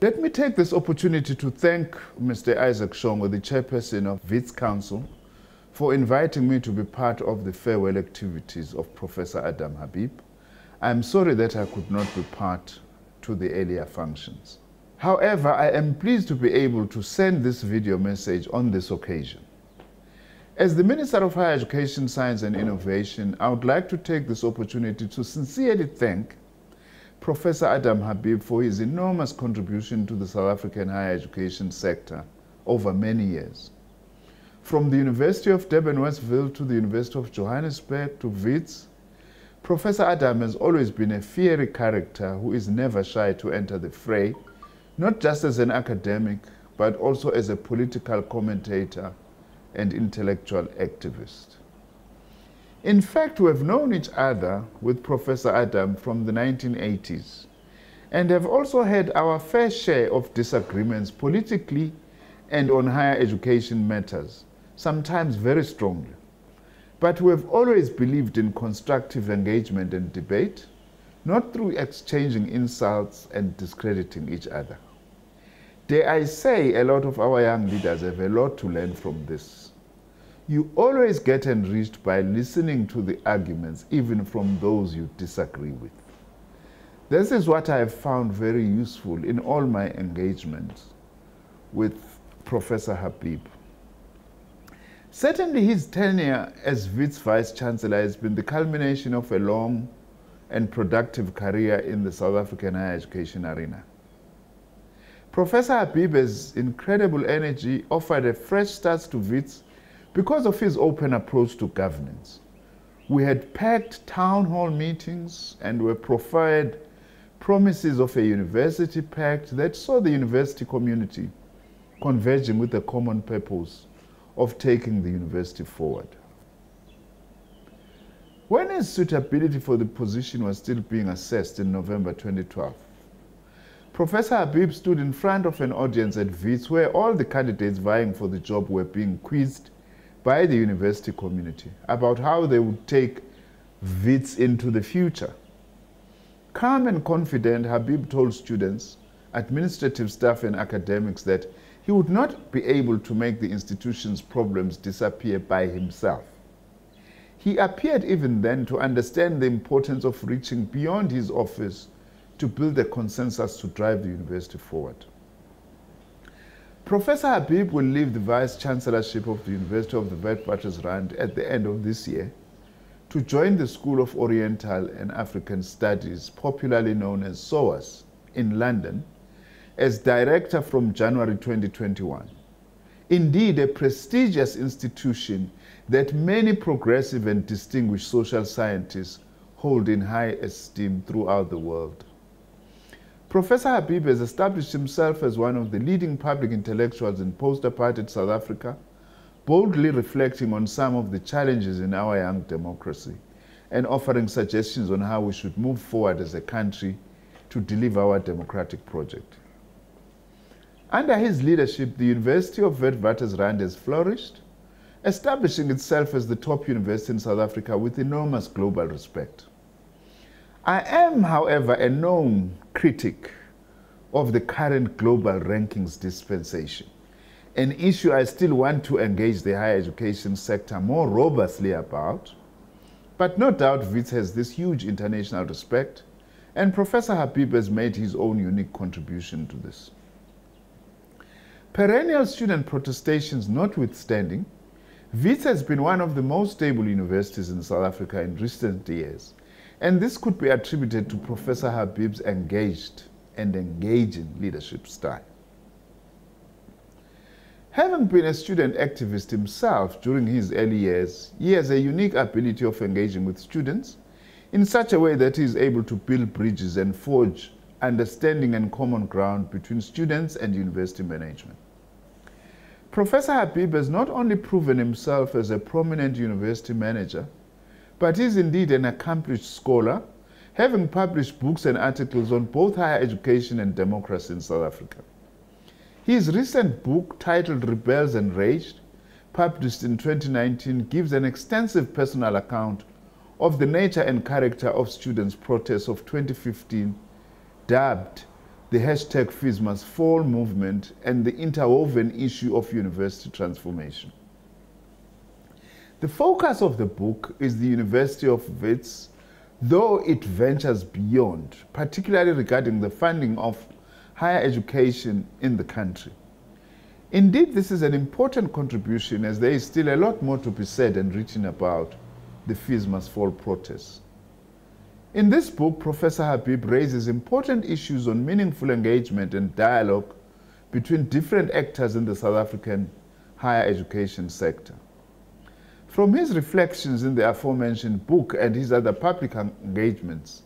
Let me take this opportunity to thank Mr. Isaac Shongo, the chairperson of WITS Council, for inviting me to be part of the farewell activities of Professor Adam Habib. I'm sorry that I could not be part to the earlier functions. However, I am pleased to be able to send this video message on this occasion. As the Minister of Higher Education, Science and Innovation, I would like to take this opportunity to sincerely thank Professor Adam Habib for his enormous contribution to the South African higher education sector over many years. From the University of Durban-Westville to the University of Johannesburg to WITS, Professor Adam has always been a fiery character who is never shy to enter the fray, not just as an academic, but also as a political commentator and intellectual activist. In fact, we have known each other with Professor Adam from the 1980s and have also had our fair share of disagreements politically and on higher education matters, sometimes very strongly. But we have always believed in constructive engagement and debate, not through exchanging insults and discrediting each other. Dare I say, a lot of our young leaders have a lot to learn from this. You always get enriched by listening to the arguments, even from those you disagree with. This is what I have found very useful in all my engagements with Professor Habib. Certainly his tenure as WITS Vice-Chancellor has been the culmination of a long and productive career in the South African higher education arena. Professor Habib's incredible energy offered a fresh start to WITS because of his open approach to governance. We had packed town hall meetings and were proffered promises of a university pact that saw the university community converging with the common purpose of taking the university forward. When his suitability for the position was still being assessed in November 2012, Professor Habib stood in front of an audience at WITS where all the candidates vying for the job were being quizzed by the university community about how they would take WITS into the future. Calm and confident, Habib told students, administrative staff and academics that he would not be able to make the institution's problems disappear by himself. He appeared even then to understand the importance of reaching beyond his office to build a consensus to drive the university forward. Professor Habib will leave the Vice-Chancellorship of the University of the Witwatersrand at the end of this year to join the School of Oriental and African Studies, popularly known as SOAS, in London, as director from January 2021. Indeed, a prestigious institution that many progressive and distinguished social scientists hold in high esteem throughout the world. Professor Habib has established himself as one of the leading public intellectuals in post-apartheid South Africa, boldly reflecting on some of the challenges in our young democracy and offering suggestions on how we should move forward as a country to deliver our democratic project. Under his leadership, the University of Witwatersrand has flourished, establishing itself as the top university in South Africa with enormous global respect. I am, however, a known critic of the current global rankings dispensation, an issue I still want to engage the higher education sector more robustly about, but no doubt WITS has this huge international respect, and Professor Habib has made his own unique contribution to this. Perennial student protestations notwithstanding, WITS has been one of the most stable universities in South Africa in recent years, and this could be attributed to Professor Habib's engaged and engaging leadership style. Having been a student activist himself during his early years, he has a unique ability of engaging with students in such a way that he is able to build bridges and forge understanding and common ground between students and university management. Professor Habib has not only proven himself as a prominent university manager, but is indeed an accomplished scholar, having published books and articles on both higher education and democracy in South Africa. His recent book, titled Rebels Enraged, published in 2019, gives an extensive personal account of the nature and character of students' protests of 2015, dubbed the hashtag Fees Must Fall movement, and the interwoven issue of university transformation. The focus of the book is the University of Wits, though it ventures beyond, particularly regarding the funding of higher education in the country. Indeed, this is an important contribution, as there is still a lot more to be said and written about the Fees Must Fall protests. In this book, Professor Habib raises important issues on meaningful engagement and dialogue between different actors in the South African higher education sector. From his reflections in the aforementioned book and his other public engagements,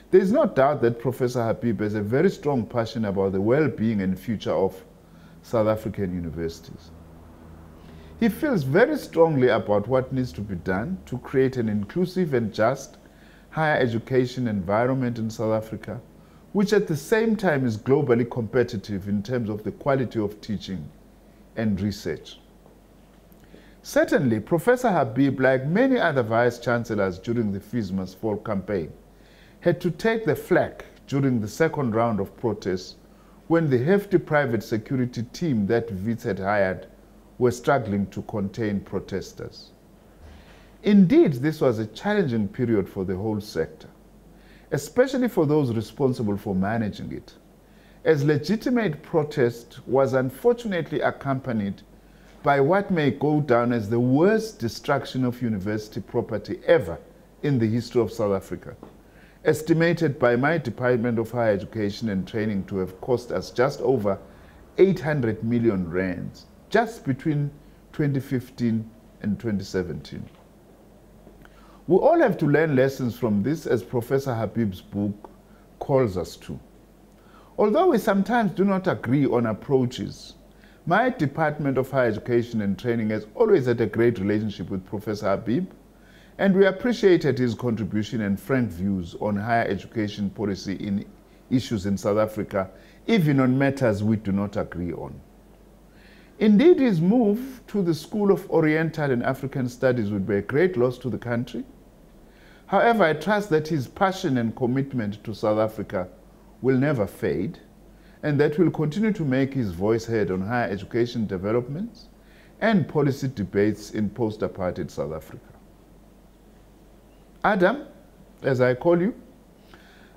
there is no doubt that Professor Habib has a very strong passion about the well-being and future of South African universities. He feels very strongly about what needs to be done to create an inclusive and just higher education environment in South Africa, which at the same time is globally competitive in terms of the quality of teaching and research. Certainly, Professor Habib, like many other vice-chancellors during the Fees Must Fall campaign, had to take the flak during the second round of protests when the hefty private security team that Wits had hired were struggling to contain protesters. Indeed, this was a challenging period for the whole sector, especially for those responsible for managing it, as legitimate protest was unfortunately accompanied by what may go down as the worst destruction of university property ever in the history of South Africa, estimated by my Department of Higher Education and Training to have cost us just over 800 million rands, just between 2015 and 2017. We all have to learn lessons from this, as Professor Habib's book calls us to. Although we sometimes do not agree on approaches, my Department of Higher Education and Training has always had a great relationship with Professor Habib, and we appreciated his contribution and frank views on higher education policy in issues in South Africa, even on matters we do not agree on. Indeed, his move to the School of Oriental and African Studies would be a great loss to the country. However, I trust that his passion and commitment to South Africa will never fade, and that will continue to make his voice heard on higher education developments and policy debates in post-apartheid South Africa. Adam, as I call you,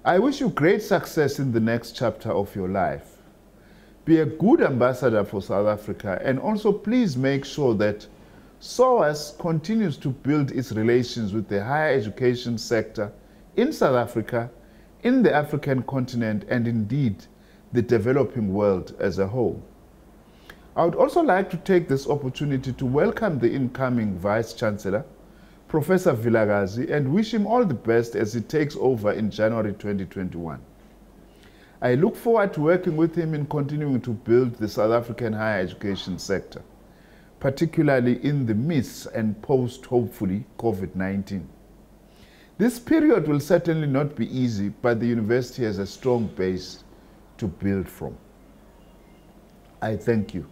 I wish you great success in the next chapter of your life. Be a good ambassador for South Africa, and also please make sure that SOAS continues to build its relations with the higher education sector in South Africa, in the African continent, and indeed the developing world as a whole. I would also like to take this opportunity to welcome the incoming Vice-Chancellor, Professor Vilakazi, and wish him all the best as he takes over in January 2021. I look forward to working with him in continuing to build the South African higher education sector, particularly in the midst and post, hopefully, COVID-19. This period will certainly not be easy, but the university has a strong base to build from. I thank you.